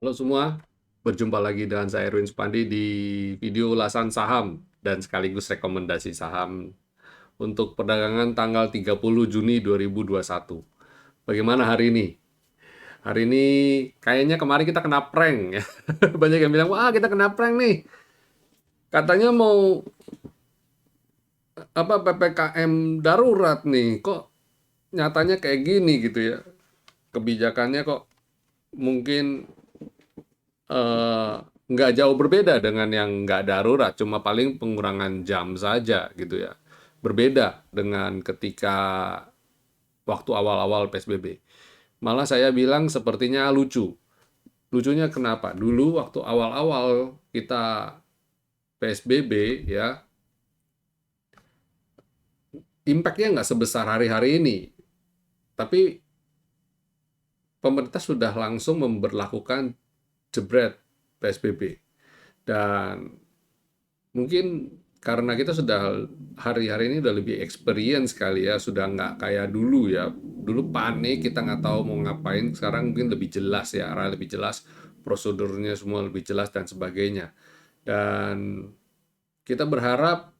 Halo semua, berjumpa lagi dengan saya Erwin Supandi di video ulasan saham dan sekaligus rekomendasi saham untuk perdagangan tanggal 30 Juni 2021. Bagaimana hari ini? Hari ini kayaknya kemarin kita kena prank ya. Banyak yang bilang, wah kita kena prank nih. Katanya mau apa PPKM darurat nih. Kok nyatanya kayak gini gitu ya. Kebijakannya kok mungkin eh, nggak jauh berbeda dengan yang nggak darurat, cuma paling pengurangan jam saja gitu ya. Berbeda dengan ketika waktu awal-awal PSBB. Malah saya bilang sepertinya lucu. Lucunya kenapa? Dulu waktu awal-awal kita PSBB ya, impact-nya nggak sebesar hari-hari ini. Tapi pemerintah sudah langsung memberlakukan jebret PSBB. Dan mungkin karena kita sudah hari-hari ini udah lebih experience kali ya, sudah nggak kayak dulu ya. Dulu panik, kita nggak tahu mau ngapain. Sekarang mungkin lebih jelas ya, arah lebih jelas, prosedurnya semua lebih jelas dan sebagainya. Dan kita berharap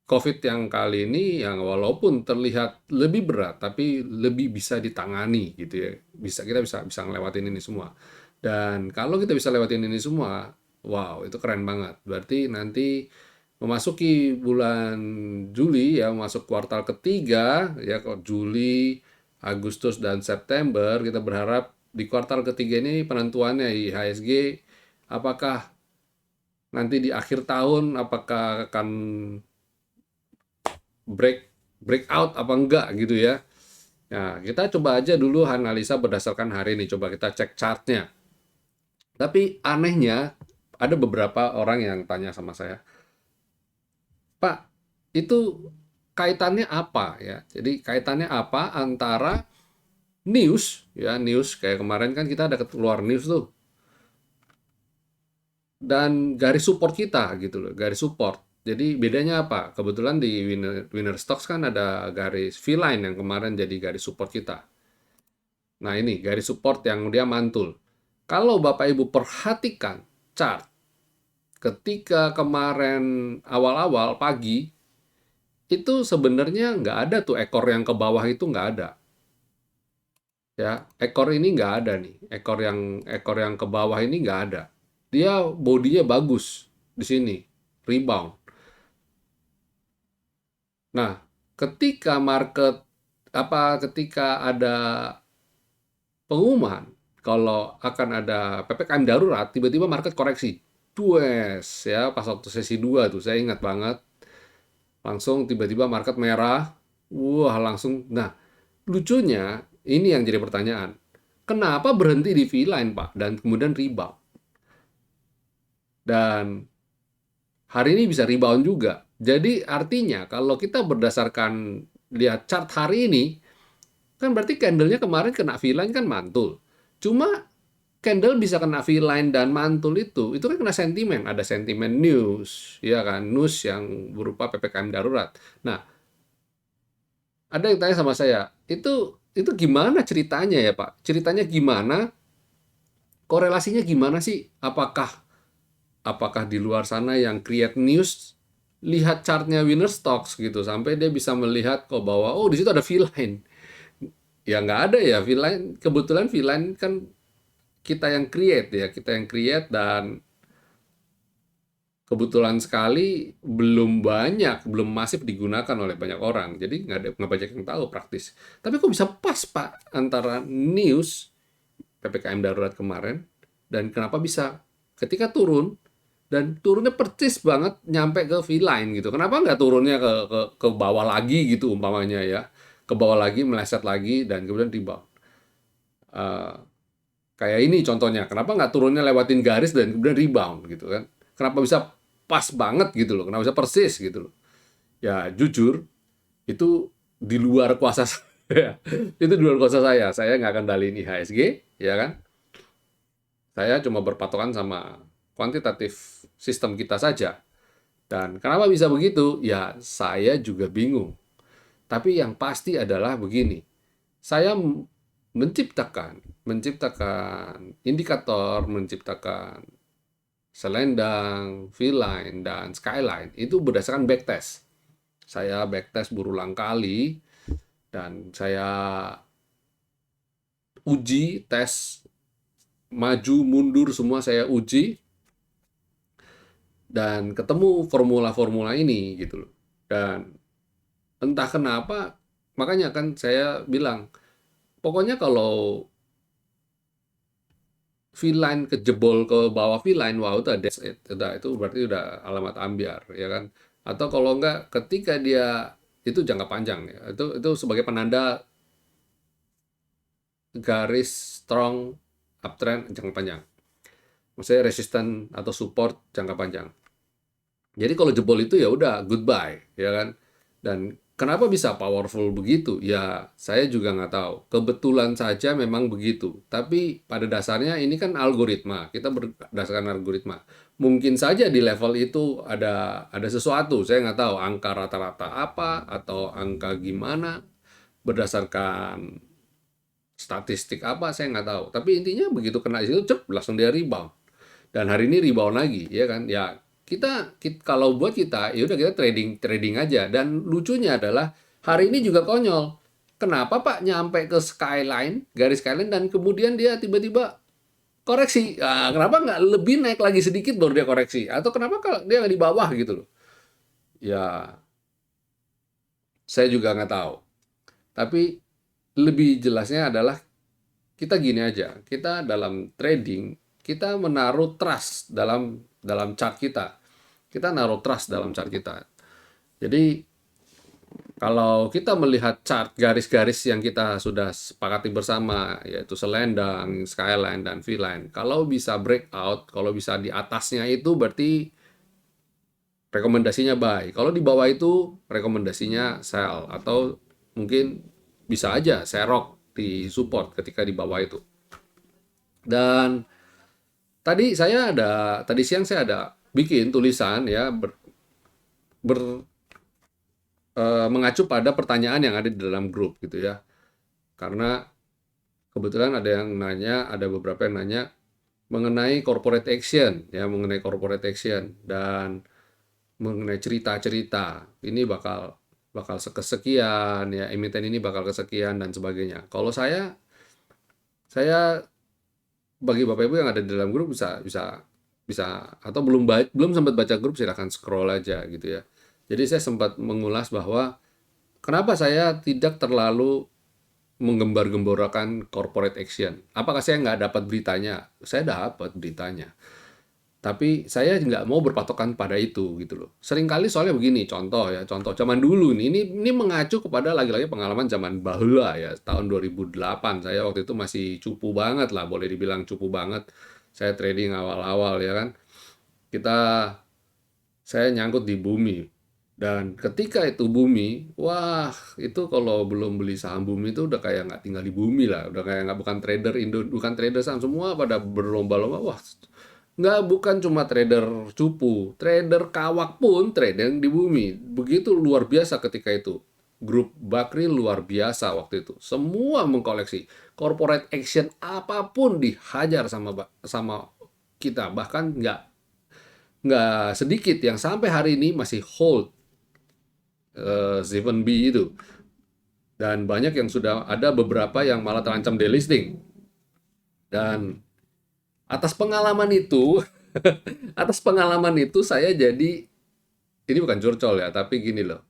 COVID yang kali ini yang walaupun terlihat lebih berat, tapi lebih bisa ditangani gitu ya. Kita bisa bisa ngelewatin ini semua. Dan kalau kita bisa lewatin ini semua, wow, itu keren banget. Berarti nanti memasuki bulan Juli ya, masuk kuartal ketiga ya, kok Juli, Agustus dan September, kita berharap di kuartal ketiga ini penentuannya IHSG apakah nanti di akhir tahun apakah akan break breakout apa enggak gitu ya. Nah, kita coba aja dulu analisa berdasarkan hari ini. Coba kita cek chartnya. Tapi anehnya, ada beberapa orang yang tanya sama saya, Pak, itu kaitannya apa ya? Jadi kaitannya apa antara news, ya news kayak kemarin kan kita ada keluar news tuh, dan garis support kita gitu loh, garis support. Jadi bedanya apa? Kebetulan di winner stocks kan ada garis V-line yang kemarin jadi garis support kita. Nah ini garis support yang dia mantul. Kalau Bapak Ibu perhatikan chart ketika kemarin awal-awal pagi itu sebenarnya nggak ada tuh ekor yang ke bawah itu nggak ada. Ya, ekor ini nggak ada nih. Ekor yang ke bawah ini nggak ada. Dia bodinya bagus di sini, rebound. Nah, ketika market ketika ada pengumuman kalau akan ada PPKM darurat, tiba-tiba market koreksi. Dues ya, pas waktu sesi 2 tuh saya ingat banget. Langsung tiba-tiba market merah. Wah, langsung. Nah, lucunya ini yang jadi pertanyaan. Kenapa berhenti di V-line, Pak? Dan kemudian rebound. Dan hari ini bisa rebound juga. Jadi artinya kalau kita berdasarkan lihat chart hari ini, kan berarti candlenya kemarin kena V-line kan mantul. Cuma candle bisa kena V-line dan mantul itu kan kena sentimen. Ada sentimen news, ya kan? News yang berupa PPKM darurat. Nah, ada yang tanya sama saya, itu gimana ceritanya ya Pak? Ceritanya gimana? Korelasinya gimana sih? Apakah di luar sana yang create news lihat chartnya winner stocks gitu sampai dia bisa melihat kok bahwa oh di situ ada V-line. Ya nggak ada ya V-line. Kebetulan V-line kan kita yang create ya, kita yang create dan kebetulan sekali belum masif digunakan oleh banyak orang. Jadi nggak banyak yang tahu praktis. Tapi kok bisa pas Pak antara news PPKM darurat kemarin dan kenapa bisa ketika turun dan turunnya persis banget nyampe ke V-line gitu. Kenapa nggak turunnya ke bawah lagi gitu umpamanya ya. Ke bawah lagi, meleset lagi dan kemudian rebound. Eh, Kayak ini contohnya, kenapa nggak turunnya lewatin garis dan kemudian rebound gitu kan? Kenapa bisa pas banget gitu loh? Kenapa bisa persis gitu loh? Ya jujur, itu di luar kuasa saya. Itu di luar kuasa saya. Saya nggak akan dalin IHSG, ya kan? Saya cuma berpatokan sama kuantitatif sistem kita saja. Dan kenapa bisa begitu? Ya saya juga bingung. Tapi yang pasti adalah begini, saya menciptakan menciptakan indikator, menciptakan selendang, V-line, dan skyline itu berdasarkan backtest. Saya backtest berulang kali dan saya uji, tes, maju, mundur, semua saya uji dan ketemu formula-formula ini gitu loh. Dan entah kenapa, makanya kan saya bilang, pokoknya kalau V-line kejebol ke bawah V-line, wow itu that's it. Itu berarti udah alamat ambyar, ya kan? Atau kalau enggak, ketika dia itu jangka panjang ya, itu sebagai penanda garis strong uptrend jangka panjang. Maksudnya resisten atau support jangka panjang. Jadi kalau jebol itu ya udah goodbye, ya kan? Dan kenapa bisa powerful begitu? Ya saya juga nggak tahu. Kebetulan saja memang begitu. Tapi pada dasarnya ini kan algoritma. Kita berdasarkan algoritma. Mungkin saja di level itu ada sesuatu. Saya nggak tahu angka rata-rata apa atau angka gimana berdasarkan statistik apa saya nggak tahu. Tapi intinya begitu kena di situ, cep, langsung dia rebound. Dan hari ini rebound lagi, ya kan? Ya kita kalau buat kita, ya udah kita trading trading aja. Dan lucunya adalah hari ini juga konyol. Kenapa Pak nyampe ke skyline, garis skyline, dan kemudian dia tiba-tiba koreksi? Nah, kenapa nggak lebih naik lagi sedikit baru dia koreksi? Atau kenapa kalau dia nggak di bawah gitu loh? Ya, saya juga nggak tahu. Tapi lebih jelasnya adalah kita gini aja, kita dalam trading, kita menaruh trust dalam chart kita. Kita naruh trust dalam chart kita. Jadi kalau kita melihat chart garis-garis yang kita sudah sepakati bersama, yaitu selendang, skyline, dan V-line, kalau bisa breakout, kalau bisa di atasnya itu berarti rekomendasinya buy. Kalau di bawah itu rekomendasinya sell, atau mungkin bisa aja serok di support ketika di bawah itu. Dan tadi siang saya ada bikin tulisan ya ber- mengacu pada pertanyaan yang ada di dalam grup gitu ya. Karena kebetulan ada beberapa yang nanya mengenai corporate action ya, mengenai corporate action dan mengenai cerita-cerita. Ini bakal bakal sekian ya, emiten ini bakal kesekian dan sebagainya. Kalau saya bagi Bapak Ibu yang ada di dalam grup bisa bisa bisa atau belum sempat baca grup silahkan scroll aja gitu ya. Jadi saya sempat mengulas bahwa kenapa saya tidak terlalu menggembar-gemborakan corporate action. Apakah saya nggak dapat beritanya? Saya dapat beritanya. Tapi saya nggak mau berpatokan pada itu gitu loh. Seringkali soalnya begini, contoh zaman dulu nih, ini mengacu kepada lagi-lagi pengalaman zaman bahula ya, tahun 2008. Saya waktu itu masih cupu banget lah, boleh dibilang cupu banget. Saya trading awal-awal ya kan. Kita saya nyangkut di bumi. Dan ketika itu bumi, wah itu kalau belum beli saham bumi itu udah kayak nggak tinggal di bumi lah, udah kayak nggak bukan trader bukan trader saham semua pada berlomba-lomba, wah nggak bukan cuma trader cupu, trader kawak pun trading di bumi, begitu luar biasa ketika itu. Grup Bakri luar biasa waktu itu, semua mengkoleksi corporate action apapun dihajar sama kita, bahkan nggak sedikit yang sampai hari ini masih hold 7B itu. Dan banyak yang sudah ada beberapa yang malah terancam delisting. Dan atas pengalaman itu, atas pengalaman itu saya jadi, ini bukan curcol ya, tapi gini loh.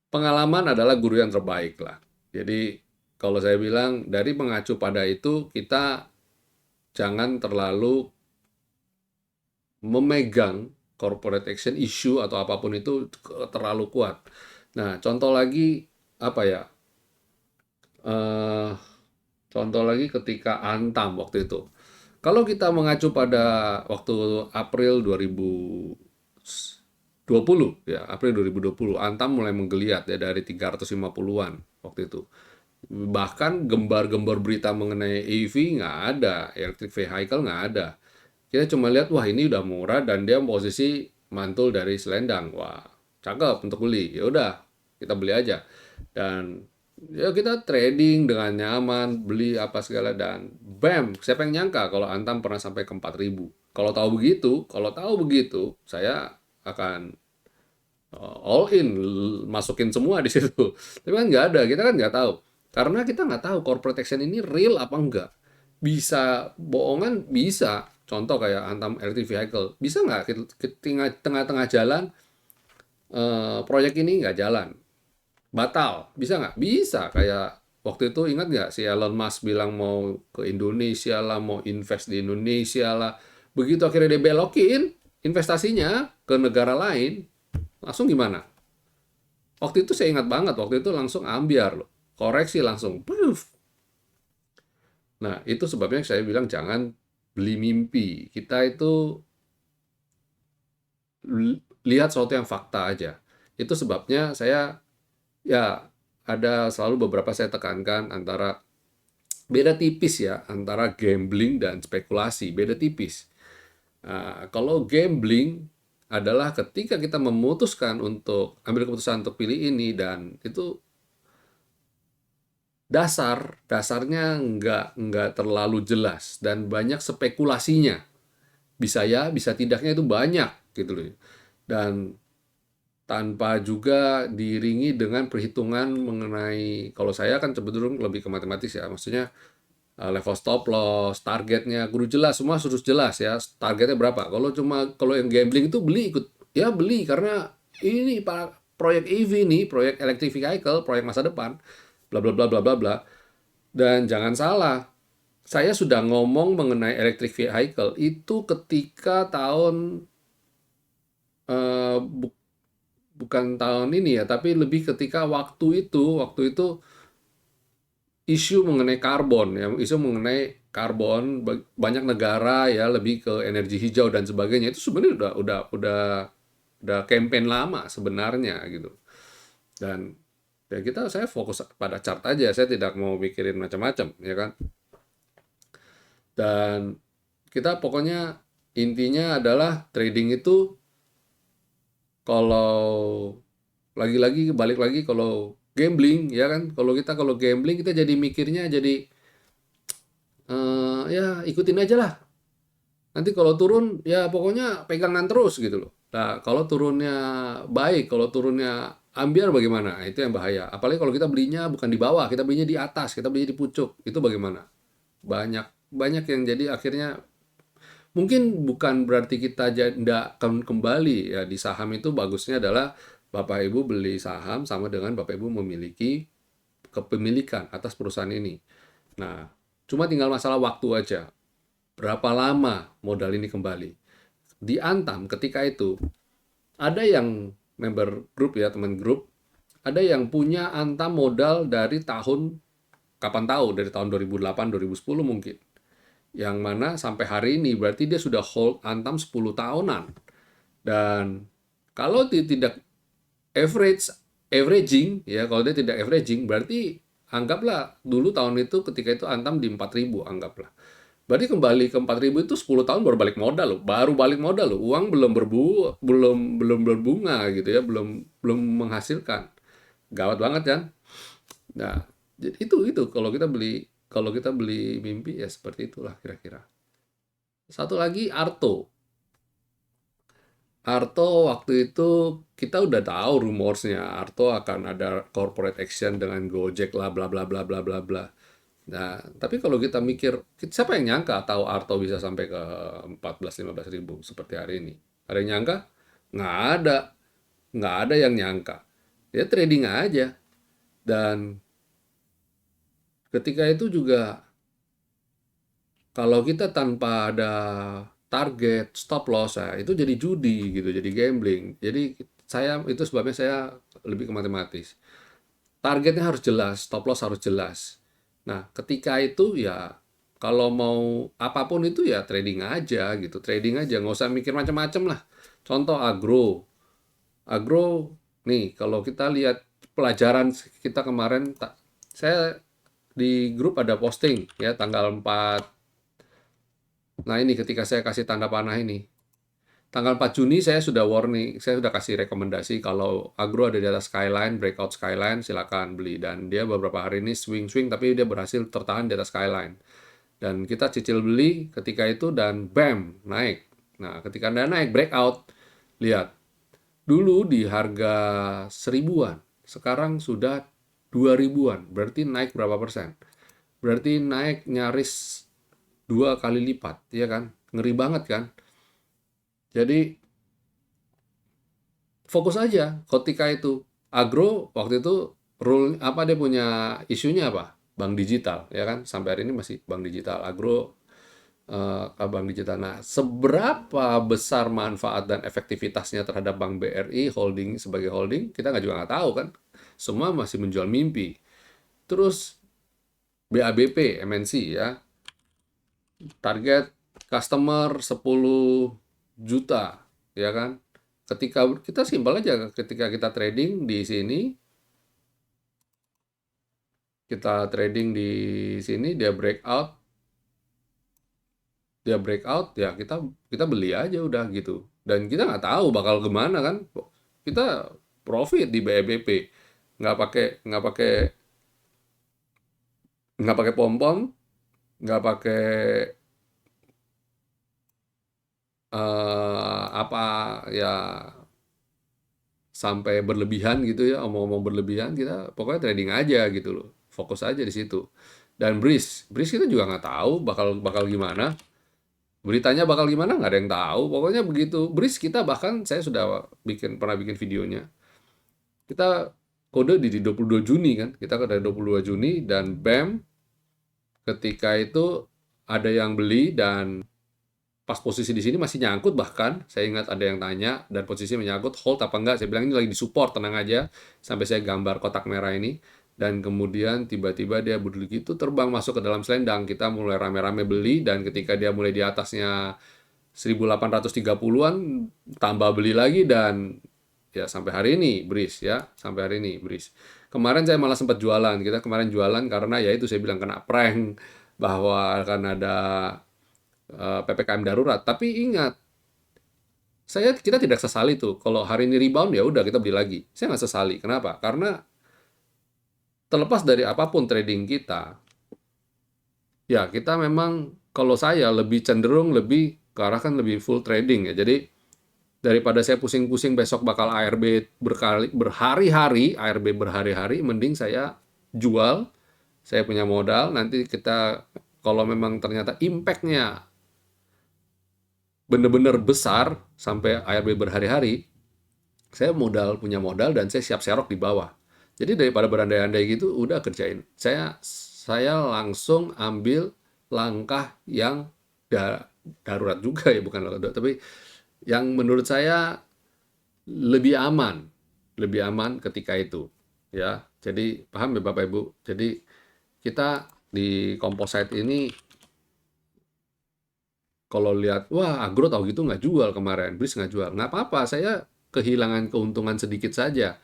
Pengalaman adalah guru yang terbaik lah. Jadi kalau saya bilang dari mengacu pada itu kita jangan terlalu memegang corporate action issue atau apapun itu terlalu kuat. Nah, contoh lagi apa ya? Eh, contoh lagi ketika Antam waktu itu. Kalau kita mengacu pada waktu April 2020 ya, April 2020 Antam mulai menggeliat ya dari 350-an waktu itu. Bahkan gembar-gembar berita mengenai EV nggak ada, electric vehicle nggak ada. Kita cuma lihat, wah ini udah murah dan dia posisi mantul dari selendang. Wah, cakep untuk beli. Ya udah, kita beli aja. Dan Ya kita trading dengan nyaman, beli apa segala dan bam, siapa yang nyangka kalau Antam pernah sampai ke 4.000. Kalau tahu begitu, saya akan all in, masukin semua di situ. Tapi kan nggak ada, kita kan nggak tahu. Karena kita nggak tahu corporate action ini real apa enggak. Bisa bohongan, bisa. Contoh kayak Antam electric vehicle, bisa nggak tengah-tengah jalan proyek ini nggak jalan, batal, bisa nggak? Bisa. Kayak waktu itu ingat nggak si Elon Musk bilang mau ke Indonesia lah, mau invest di Indonesia lah. Begitu akhirnya dia belokin investasinya ke negara lain, langsung gimana? Waktu itu saya ingat banget, waktu itu langsung ambiar loh. Koreksi langsung. Puff. Nah, itu sebabnya saya bilang jangan beli mimpi. Kita itu lihat sesuatu yang fakta aja. Itu sebabnya saya, ya, ada selalu beberapa saya tekankan antara beda tipis ya antara gambling dan spekulasi, beda tipis. Nah, kalau gambling adalah ketika kita memutuskan untuk ambil keputusan untuk pilih ini dan itu dasarnya nggak terlalu jelas dan banyak spekulasinya, bisa ya bisa tidaknya itu banyak gitu loh, dan tanpa juga diiringi dengan perhitungan mengenai, kalau saya kan cenderung lebih ke matematis ya, maksudnya level stop loss, targetnya kudu jelas, semua harus jelas ya, targetnya berapa. Kalau yang gambling itu beli ikut, ya beli karena ini Pak, proyek EV nih, proyek electric vehicle, proyek masa depan, bla bla bla bla bla bla. Dan jangan salah, saya sudah ngomong mengenai electric vehicle itu ketika tahun eh, bu- bukan tahun ini ya, tapi lebih ketika waktu itu isu mengenai karbon ya, isu mengenai karbon, banyak negara ya lebih ke energi hijau dan sebagainya, itu sebenarnya udah campaign lama sebenarnya gitu. Dan ya saya fokus pada chart aja, saya tidak mau mikirin macam-macam ya kan. Dan kita pokoknya intinya adalah trading itu, kalau lagi-lagi balik lagi, kalau gambling ya kan, kalau gambling kita jadi mikirnya jadi ya ikutin aja lah. Nanti kalau turun ya pokoknya pegangan terus gitu loh. Nah, kalau turunnya baik, kalau turunnya ambiar bagaimana? Nah, itu yang bahaya. Apalagi kalau kita belinya bukan di bawah, kita belinya di atas, kita belinya di pucuk. Itu bagaimana? Banyak banyak yang jadi akhirnya mungkin bukan berarti kita tidak akan kembali ya di saham. Itu bagusnya adalah Bapak Ibu beli saham sama dengan Bapak Ibu memiliki kepemilikan atas perusahaan ini. Nah, cuma tinggal masalah waktu aja. Berapa lama modal ini kembali? Di Antam ketika itu ada yang member grup ya, teman grup, ada yang punya Antam modal dari tahun, kapan tahu, dari tahun 2008 2010 mungkin. Yang mana sampai hari ini berarti dia sudah hold Antam 10 tahunan. Dan kalau dia tidak averaging ya, kalau dia tidak averaging berarti anggaplah dulu tahun itu ketika itu Antam di 4.000 anggaplah. Berarti kembali ke 4.000 itu 10 tahun baru balik modal loh. Baru balik modal loh. Uang belum berbunga gitu ya, belum belum menghasilkan. Gawat banget kan? Nah, itu kalau kita beli mimpi ya seperti itulah kira-kira. Satu lagi Arto. Arto waktu itu kita udah tahu rumorsnya Arto akan ada corporate action dengan Gojek lah, bla bla bla bla bla bla. Nah, tapi kalau kita mikir, siapa yang nyangka tahu Arto bisa sampai ke 14-15 ribu seperti hari ini? Ada yang nyangka? Nggak ada. Nggak ada yang nyangka. Ya trading aja. Dan ketika itu juga, kalau kita tanpa ada target, stop loss, ya, itu jadi judi gitu, jadi gambling. Jadi itu sebabnya saya lebih ke matematis. Targetnya harus jelas, stop loss harus jelas. Nah, ketika itu ya kalau mau apapun itu ya trading aja gitu, trading aja, nggak usah mikir macam-macam lah. Contoh agro, agro nih kalau kita lihat pelajaran kita kemarin, saya di grup ada posting ya tanggal 4. Nah ini ketika saya kasih tanda panah ini, Tanggal 4 Juni saya sudah warning, saya sudah kasih rekomendasi kalau agro ada di atas skyline, breakout skyline, silakan beli. Dan dia beberapa hari ini swing-swing, tapi dia berhasil tertahan di atas skyline. Dan kita cicil beli ketika itu dan bam, naik. Nah, ketika Anda naik breakout, lihat. Dulu di harga 1000-an, sekarang sudah 2000-an. Berarti naik berapa persen? Berarti naik nyaris 2 kali lipat, ya kan? Ngeri banget kan? Jadi fokus aja ketika itu. Agro waktu itu rule apa, dia punya isunya apa? Bank digital, ya kan? Sampai hari ini masih bank digital. Agro bank digital. Nah, seberapa besar manfaat dan efektivitasnya terhadap Bank BRI holding sebagai holding, kita nggak juga nggak tahu kan. Semua masih menjual mimpi. Terus BABP, MNC ya, target customer 10 juta, ya kan? Ketika kita simpel aja, ketika kita trading di sini, dia breakout ya, kita kita beli aja udah gitu. Dan kita nggak tahu bakal gimana kan. Kita profit di BEBP, nggak pakai nggak pakai nggak pakai pom-pom, nggak pakai apa ya, sampai berlebihan gitu ya, omong-omong berlebihan. Kita pokoknya trading aja gitu loh, fokus aja di situ. Dan Breeze kita juga nggak tahu bakal bakal gimana, beritanya bakal gimana nggak ada yang tahu. Pokoknya begitu. Breeze kita bahkan saya sudah pernah bikin videonya. Kita kode di 22 Juni kan, kita kode 22 Juni dan BAM ketika itu ada yang beli dan pas posisi di sini masih nyangkut, bahkan saya ingat ada yang tanya dan posisi menyangkut, hold apa enggak. Saya bilang ini lagi di support, tenang aja, sampai saya gambar kotak merah ini. Dan kemudian tiba-tiba dia begitu terbang masuk ke dalam selendang, kita mulai rame-rame beli. Dan ketika dia mulai di atasnya 1830-an, tambah beli lagi. Dan ya sampai hari ini Breeze, ya sampai hari ini Breeze. Kemarin saya malah sempat jualan, kita kemarin jualan karena ya itu saya bilang kena prank bahwa akan ada PPKM darurat. Tapi ingat, kita tidak sesali tuh. Kalau hari ini rebound ya udah kita beli lagi. Saya nggak sesali. Kenapa? Karena terlepas dari apapun trading kita, ya kita memang, kalau saya lebih cenderung lebih ke arah kan lebih full trading ya. Jadi daripada saya pusing-pusing besok bakal ARB berhari-hari, mending saya jual. Saya punya modal, nanti kita kalau memang ternyata impact-nya bener-bener besar sampai ARB berhari-hari, saya punya modal dan saya siap serok di bawah. Jadi daripada berandai-andai gitu, udah kerjain. Saya langsung ambil langkah yang darurat juga ya, bukan langkah darurat, tapi yang menurut saya lebih aman ketika itu. Ya, jadi paham ya Bapak Ibu. Jadi kita di composite ini kalau lihat, wah agro tahu gitu nggak jual kemarin, Breeze nggak jual, nggak apa-apa, saya kehilangan keuntungan sedikit saja,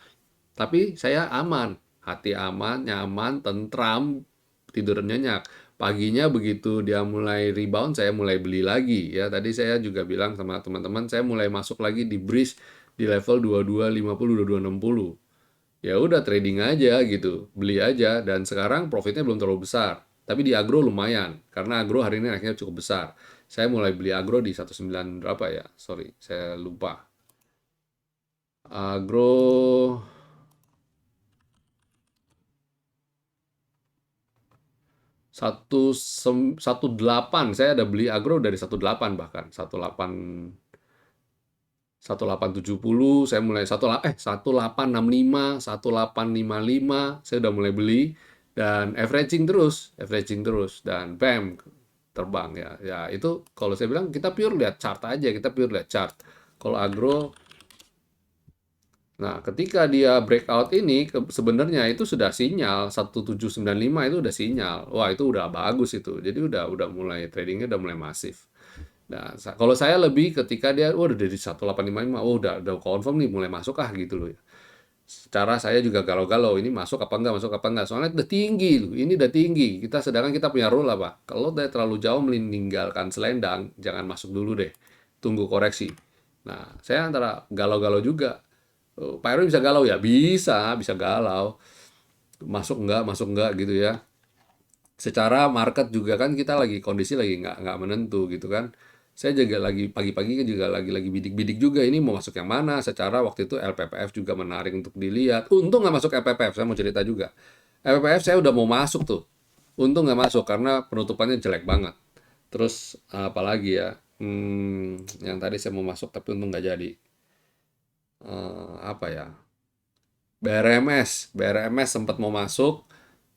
tapi saya aman, hati aman, nyaman, tentram, tidur nyenyak. Paginya begitu dia mulai rebound, saya mulai beli lagi. Ya tadi saya juga bilang sama teman-teman, saya mulai masuk lagi di Breeze di level 2250, 2260. Ya udah trading aja gitu, beli aja, dan sekarang profitnya belum terlalu besar. Tapi di agro lumayan, karena agro hari ini naiknya cukup besar. Saya mulai beli agro di 19 berapa ya? Sorry, saya lupa. Agro 18, saya ada beli agro dari 18, bahkan 1870, saya mulai 1865, 1855, saya udah mulai beli dan averaging terus dan bam, terbang ya. Ya itu kalau saya bilang kita pure lihat chart aja, kita pure lihat chart. Kalau agro, nah ketika dia breakout ini sebenarnya itu sudah sinyal 1795, itu udah sinyal. Wah, itu udah bagus itu. Jadi udah mulai tradingnya udah mulai masif. Nah, kalau saya lebih ketika dia udah dari 1855, oh udah confirm nih mulai masuk gitu loh ya. Secara saya juga galau-galau, ini masuk apa enggak, masuk apa enggak. Soalnya udah tinggi loh, ini udah tinggi. Sedangkan kita punya rule apa? Kalau udah terlalu jauh meninggalkan selendang, jangan masuk dulu deh. Tunggu koreksi. Nah, saya antara galau-galau juga. Pak Heru bisa galau ya? Bisa galau. Masuk enggak gitu ya. Secara market juga kan kita lagi kondisi lagi nggak menentu gitu kan. Saya juga lagi pagi-pagi kan juga lagi bidik-bidik juga ini mau masuk yang mana. Secara waktu itu LPPF juga menarik untuk dilihat. Untung nggak masuk LPPF, saya mau cerita juga. LPPF saya udah mau masuk tuh. Untung nggak masuk karena penutupannya jelek banget. Terus apalagi ya, yang tadi saya mau masuk tapi untung nggak jadi. Apa ya? BRMS sempat mau masuk,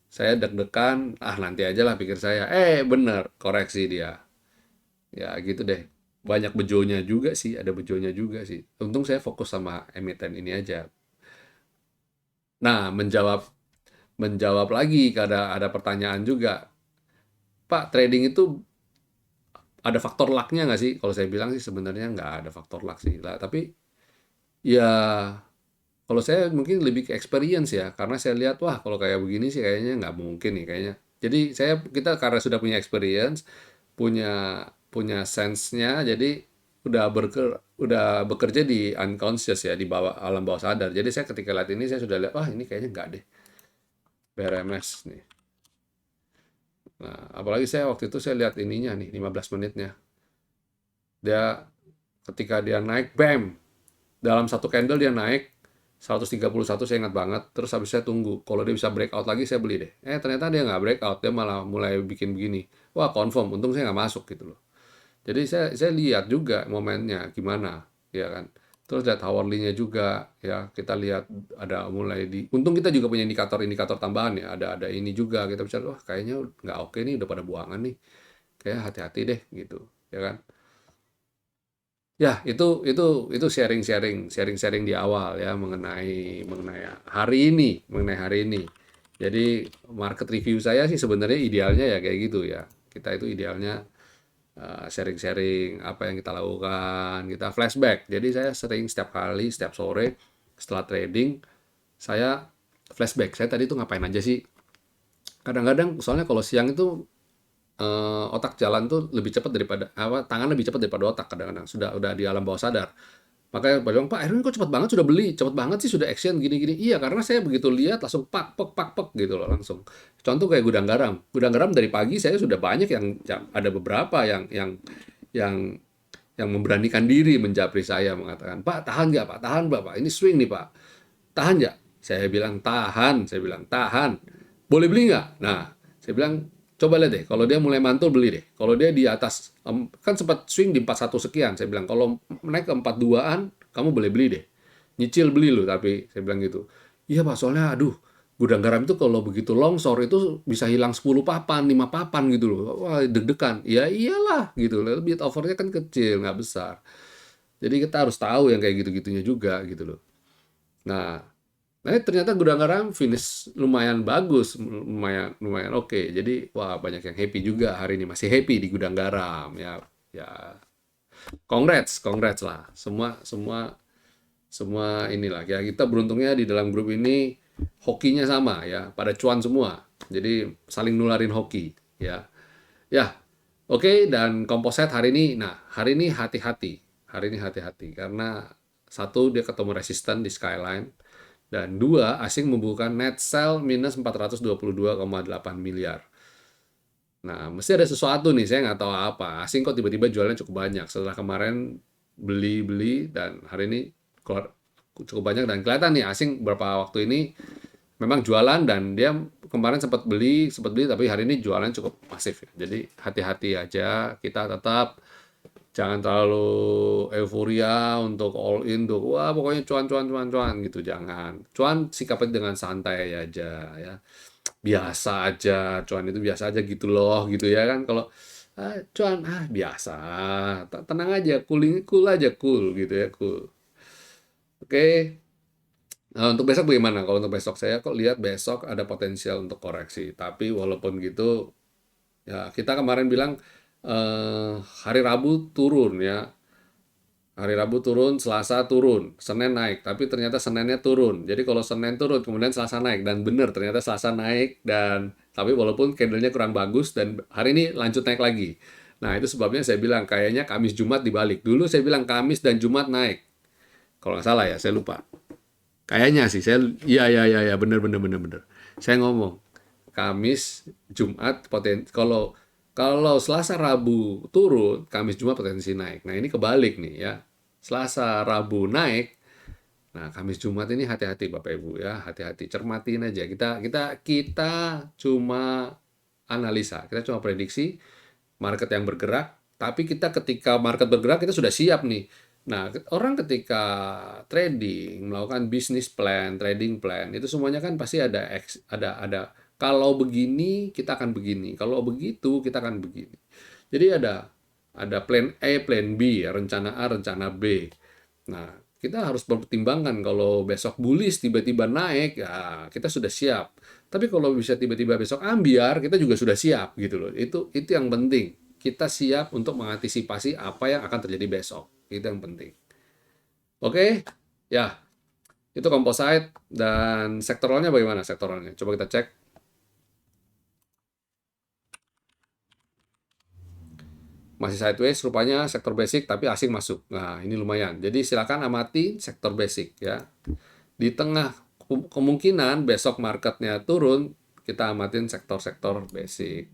saya deg-degan, nanti aja lah pikir saya. Bener, koreksi dia. Ya gitu deh. Banyak bejonya juga sih, ada bejonya juga sih. Untung saya fokus sama emiten ini aja. Nah, menjawab lagi, ada pertanyaan juga. Pak, trading itu ada faktor lucknya nggak sih? Kalau saya bilang sih sebenarnya nggak ada faktor luck sih. Lah, tapi ya kalau saya mungkin lebih ke experience ya, karena saya lihat wah kalau kayak begini sih kayaknya nggak mungkin nih kayaknya. Jadi kita karena sudah punya experience, punya punya sense-nya, jadi udah bekerja di unconscious ya di bawah alam bawah sadar. Jadi saya ketika lihat ini saya sudah lihat wah ini kayaknya nggak deh BRMS nih. Nah, apalagi saya waktu itu saya lihat ininya nih 15 menitnya. Dia ketika dia naik bam dalam satu candle dia naik 131 saya ingat banget. Terus habis saya tunggu. Kalau dia bisa breakout lagi saya beli deh. Ternyata dia nggak breakout. Dia malah mulai bikin begini. Wah confirm. Untung saya nggak masuk gitu loh. Jadi saya lihat juga momennya gimana. Ya kan. Terus lihat hourly-nya juga. Ya kita lihat ada mulai di. Untung kita juga punya indikator-indikator tambahan ya. Ada ini juga. Kita bisa wah kayaknya nggak oke nih. Udah pada buangan nih. Kayak hati-hati deh gitu. Ya kan. Ya, itu sharing-sharing di awal ya mengenai hari ini. Jadi market review saya sih sebenarnya idealnya ya kayak gitu ya. Kita itu idealnya sharing-sharing apa yang kita lakukan, kita flashback. Jadi saya sering setiap kali, setiap sore setelah trading saya flashback. Saya tadi tuh ngapain aja sih? Kadang-kadang soalnya kalau siang itu otak jalan tuh lebih cepat daripada tangan lebih cepat daripada otak kadang-kadang udah di alam bawah sadar. Makanya bilang Pak Erwin kok cepat banget sudah beli, cepat banget sih sudah action gini-gini. Iya karena saya begitu lihat langsung pak pak gitu loh langsung. Contoh kayak gudang garam dari pagi saya sudah banyak yang ada beberapa yang yang memberanikan diri menjapri saya mengatakan Pak tahan nggak Pak tahan Pak ini swing nih Pak tahan nggak? Saya bilang tahan. Boleh beli nggak? Nah, saya bilang coba lihat deh. Kalau dia mulai mantul beli deh. Kalau dia di atas kan sempat swing di 41 sekian. Saya bilang kalau naik ke 42-an, kamu boleh beli deh. Nyicil beli loh tapi saya bilang gitu. Iya Pak, soalnya aduh gudang garam itu kalau begitu longsor itu bisa hilang 10 papan, 5 papan gitu loh. Wah, deg-degan. Ya iyalah gitu loh. Bid overnya kan kecil, nggak besar. Jadi kita harus tahu yang kayak gitu-gitunya juga gitu loh. Nah, ternyata gudang garam finish lumayan bagus, lumayan lumayan oke. Jadi wah banyak yang happy juga hari ini masih happy di gudang garam ya. Ya, congrats, congrats lah. Semua semua semua inilah ya kita beruntungnya di dalam grup ini hokinya sama ya, pada cuan semua. Jadi saling nularin hoki ya. Ya, oke dan komposit hari ini. Nah, hari ini hati-hati. Hari ini hati-hati karena satu dia ketemu resisten di skyline dan dua asing membuka net sell minus 422,8 miliar. Nah, mesti ada sesuatu nih, saya nggak tahu apa. Asing kok tiba-tiba jualnya cukup banyak. Setelah kemarin beli-beli dan hari ini keluar cukup banyak dan kelihatan nih asing beberapa waktu ini memang jualan dan dia kemarin sempat beli tapi hari ini jualan cukup masif. Jadi hati-hati aja, kita tetap jangan terlalu euforia untuk all in tuh wah pokoknya cuan cuan cuan cuan gitu jangan cuan sikapnya dengan santai aja ya biasa aja cuan itu biasa aja gitu loh gitu ya kan kalau cuan biasa tenang aja cool aja cool gitu ya cool oke. Untuk besok bagaimana kalau untuk besok saya kok lihat besok ada potensial untuk koreksi tapi walaupun gitu ya kita kemarin bilang hari Rabu turun ya. Hari Rabu turun, Selasa turun, Senin naik, tapi ternyata Seninnya turun. Jadi kalau Senin turun, kemudian Selasa naik dan benar ternyata Selasa naik dan tapi walaupun candlenya kurang bagus dan hari ini lanjut naik lagi. Nah, itu sebabnya saya bilang kayaknya Kamis Jumat dibalik. Dulu saya bilang Kamis dan Jumat naik. Kalau nggak salah ya, saya lupa. Kayaknya sih saya ya bener bener bener bener. Saya ngomong Kamis Jumat potensi kalau kalau Selasa Rabu turun, Kamis Jumat potensi naik. Nah, ini kebalik nih ya. Selasa Rabu naik. Nah, Kamis Jumat ini hati-hati Bapak Ibu ya, hati-hati, cermatin aja. Kita cuma analisa, kita cuma prediksi market yang bergerak, tapi kita ketika market bergerak kita sudah siap nih. Nah, orang ketika trading, melakukan bisnis plan, trading plan, itu semuanya kan pasti ada kalau begini kita akan begini, kalau begitu kita akan begini. Jadi ada plan A, plan B, ya, rencana A, rencana B. Nah, kita harus mempertimbangkan kalau besok bullish tiba-tiba naik, ya kita sudah siap. Tapi kalau bisa tiba-tiba besok ambiar, kita juga sudah siap gitu loh. Itu yang penting. Kita siap untuk mengantisipasi apa yang akan terjadi besok. Itu yang penting. Oke, ya itu composite dan sektoralnya bagaimana sektoralnya? Coba kita cek. Masih sideways rupanya sektor basic tapi asing masuk. Nah, ini lumayan. Jadi silakan amati sektor basic ya. Di tengah kemungkinan besok marketnya turun, kita amatin sektor-sektor basic.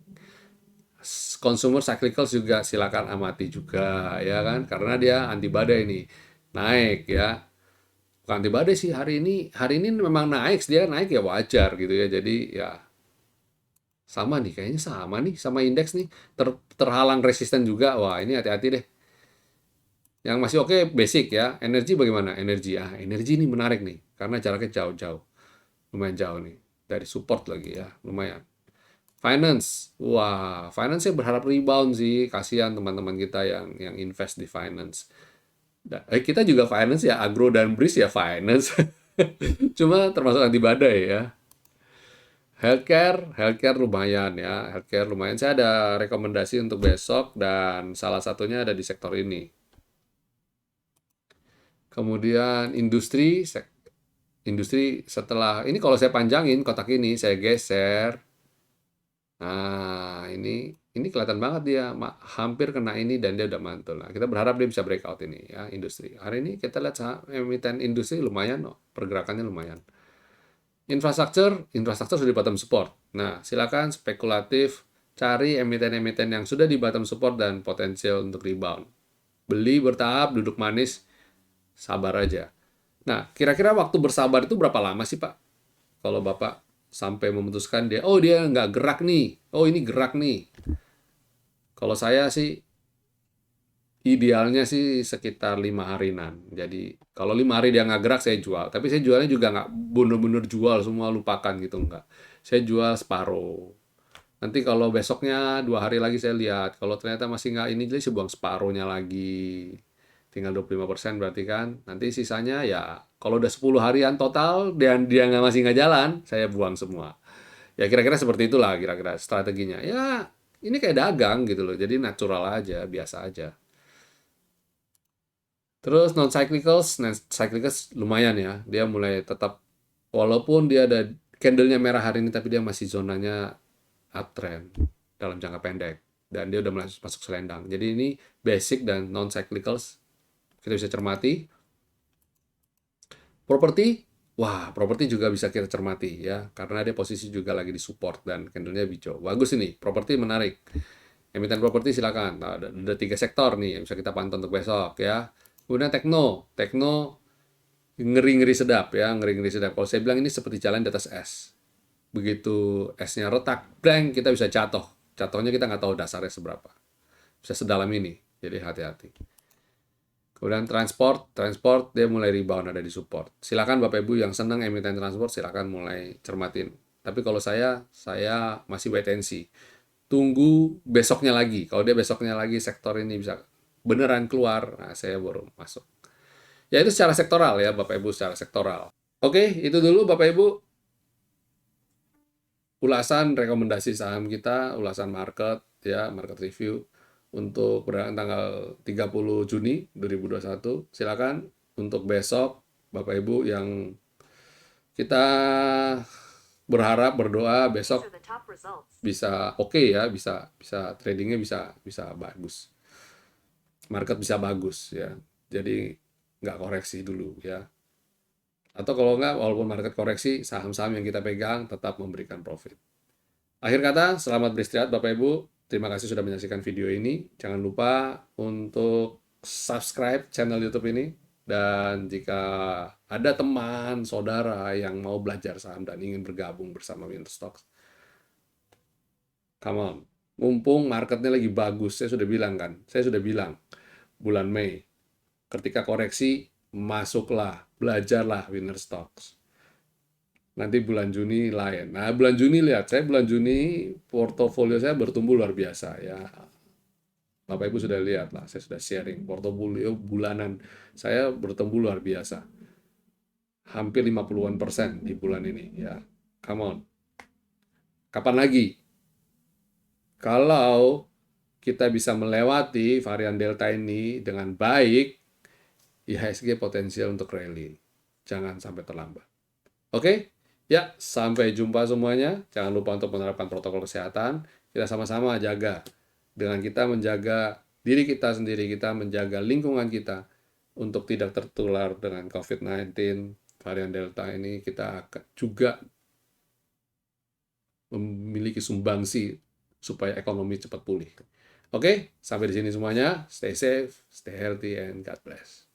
Consumer cyclicals juga silakan amati juga ya kan karena dia anti badai nih. Naik ya. Bukan anti badai sih hari ini memang naik, dia naik ya wajar gitu ya. Jadi ya sama nih kayaknya sama nih sama indeks nih terhalang resisten juga. Wah, ini hati-hati deh. Yang masih oke basic ya. Energi bagaimana? Energi ini menarik nih karena jaraknya jauh-jauh. Lumayan jauh nih. Dari support lagi ya, lumayan. Finance. Wah, finance saya berharap rebound sih. Kasihan teman-teman kita yang invest di finance. Kita juga finance ya, agro dan bris ya finance. Cuma termasuk anti badai ya. Healthcare lumayan ya. Healthcare lumayan. Saya ada rekomendasi untuk besok dan salah satunya ada di sektor ini. Kemudian industri setelah ini kalau saya panjangin kotak ini, saya geser. Nah, ini kelihatan banget dia hampir kena ini dan dia udah mantul. Nah, kita berharap dia bisa breakout ini ya industri. Hari ini kita lihat emiten industri lumayan, pergerakannya lumayan. Infrastruktur sudah di bottom support. Nah, silakan spekulatif cari emiten-emiten yang sudah di bottom support dan potensial untuk rebound. Beli bertahap, duduk manis, sabar aja. Nah, kira-kira waktu bersabar itu berapa lama sih, Pak? Kalau Bapak sampai memutuskan dia nggak gerak nih, oh ini gerak nih. Kalau saya sih idealnya sih sekitar 5 harian. Jadi kalau 5 hari dia nggak gerak saya jual. Tapi saya jualnya juga nggak bener-bener jual semua lupakan gitu nggak. Saya jual separuh. Nanti kalau besoknya 2 hari lagi saya lihat. Kalau ternyata masih nggak ini jadi saya buang separuhnya lagi. Tinggal 25% berarti kan. Nanti sisanya ya kalau udah 10 harian total dan dia masih nggak jalan, saya buang semua. Ya kira-kira seperti itulah kira-kira strateginya. Ya ini kayak dagang gitu loh. Jadi natural aja, biasa aja. Terus non-cyclicals lumayan ya. Dia mulai tetap, walaupun dia ada candle-nya merah hari ini, tapi dia masih zonanya uptrend dalam jangka pendek. Dan dia udah masuk selendang. Jadi ini basic dan non-cyclicals. Kita bisa cermati. Properti, wah properti juga bisa kita cermati ya. Karena dia posisi juga lagi di support dan candle-nya hijau. Bagus ini, properti menarik. Emiten properti silakan. Nah, ada 3 sektor nih yang bisa kita pantau untuk besok ya. Kemudian tekno ngeri-ngeri sedap ya, ngeri-ngeri sedap. Kalau saya bilang ini seperti jalan di atas es. Begitu esnya retak, blank kita bisa jatuh. Jatuhnya kita nggak tahu dasarnya seberapa. Bisa sedalam ini, jadi hati-hati. Kemudian transport dia mulai rebound ada di support. Silakan Bapak Ibu yang senang emiten transport silakan mulai cermatin. Tapi kalau saya masih wait and see. Tunggu besoknya lagi. Kalau dia besoknya lagi sektor ini bisa beneran keluar, nah saya baru masuk. Ya itu secara sektoral ya Bapak Ibu, secara sektoral. Oke, itu dulu Bapak Ibu ulasan rekomendasi saham kita, ulasan market ya, market review untuk perdagangan tanggal 30 Juni 2021. Silakan untuk besok Bapak Ibu yang kita berharap, berdoa besok bisa oke ya, bisa bisa tradingnya bisa bisa bagus, market bisa bagus ya. Jadi nggak koreksi dulu ya. Atau kalau nggak, walaupun market koreksi, saham-saham yang kita pegang tetap memberikan profit. Akhir kata, selamat beristirahat Bapak Ibu. Terima kasih sudah menyaksikan video ini. Jangan lupa untuk subscribe channel YouTube ini. Dan jika ada teman, saudara yang mau belajar saham dan ingin bergabung bersama Winterstocks, come on. Mumpung marketnya lagi bagus, saya sudah bilang kan, saya sudah bilang bulan Mei, ketika koreksi, masuklah, belajarlah Winterstocks. Nanti bulan Juni lain. Nah, bulan Juni lihat, saya bulan Juni portofolio saya bertumbuh luar biasa ya. Bapak Ibu sudah lihat lah, saya sudah sharing portofolio bulanan saya bertumbuh luar biasa. Hampir 50-an% di bulan ini ya. Come on. Kapan lagi? Kalau kita bisa melewati varian Delta ini dengan baik, IHSG potensial untuk rally. Jangan sampai terlambat. Oke? Ya, sampai jumpa semuanya. Jangan lupa untuk menerapkan protokol kesehatan. Kita sama-sama jaga. Dengan kita menjaga diri kita sendiri, kita menjaga lingkungan kita untuk tidak tertular dengan COVID-19, varian Delta ini, kita akan juga memiliki sumbangsi supaya ekonomi cepat pulih. Oke, sampai di sini semuanya. Stay safe, stay healthy, and God bless.